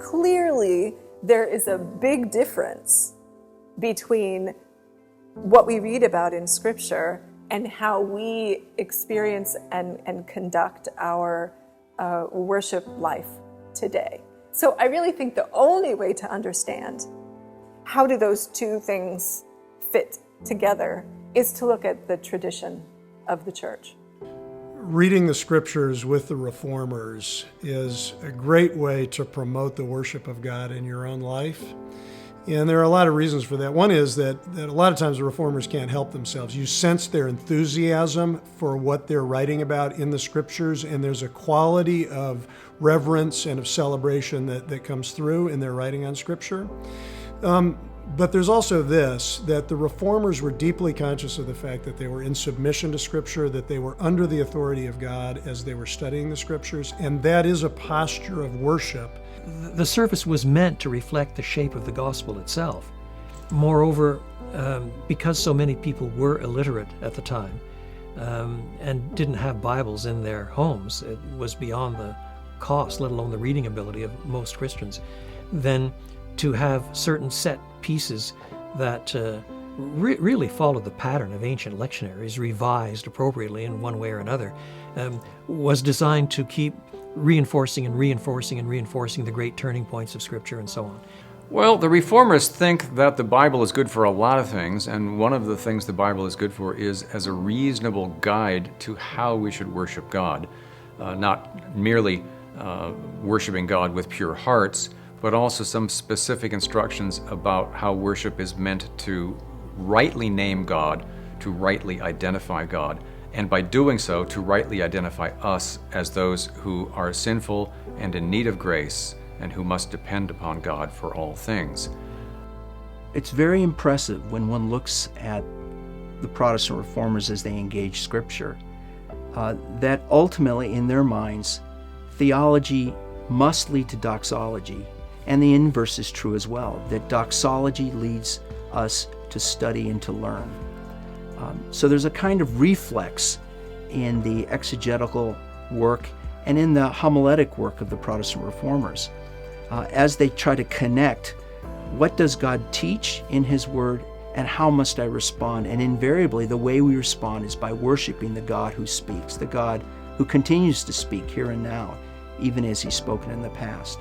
clearly there is a big difference between what we read about in Scripture and how we experience and conduct our worship life today. So I really think the only way to understand how do those two things fit together is to look at the tradition of the church. Reading the Scriptures with the Reformers is a great way to promote the worship of God in your own life. And there are a lot of reasons for that. One is that a lot of times the Reformers can't help themselves. You sense their enthusiasm for what they're writing about in the Scriptures, and there's a quality of reverence and of celebration that comes through in their writing on Scripture. But there's also this, that the Reformers were deeply conscious of the fact that they were in submission to Scripture, that they were under the authority of God as they were studying the Scriptures, and that is a posture of worship. The service was meant to reflect the shape of the gospel itself. Moreover, because so many people were illiterate at the time and didn't have Bibles in their homes, it was beyond the cost, let alone the reading ability of most Christians, then to have certain set pieces that really followed the pattern of ancient lectionaries, revised appropriately in one way or another, was designed to keep reinforcing the great turning points of Scripture and so on. Well, the Reformers think that the Bible is good for a lot of things, and one of the things the Bible is good for is as a reasonable guide to how we should worship God. Not merely worshiping God with pure hearts, but also some specific instructions about how worship is meant to rightly name God, to rightly identify God, and by doing so, to rightly identify us as those who are sinful and in need of grace, and who must depend upon God for all things. It's very impressive when one looks at the Protestant Reformers as they engage Scripture, that ultimately in their minds, theology must lead to doxology, and the inverse is true as well, that doxology leads us to study and to learn. So there's a kind of reflex in the exegetical work and in the homiletic work of the Protestant Reformers as they try to connect what does God teach in His Word and how must I respond. And invariably the way we respond is by worshiping the God who speaks, the God who continues to speak here and now, even as He's spoken in the past.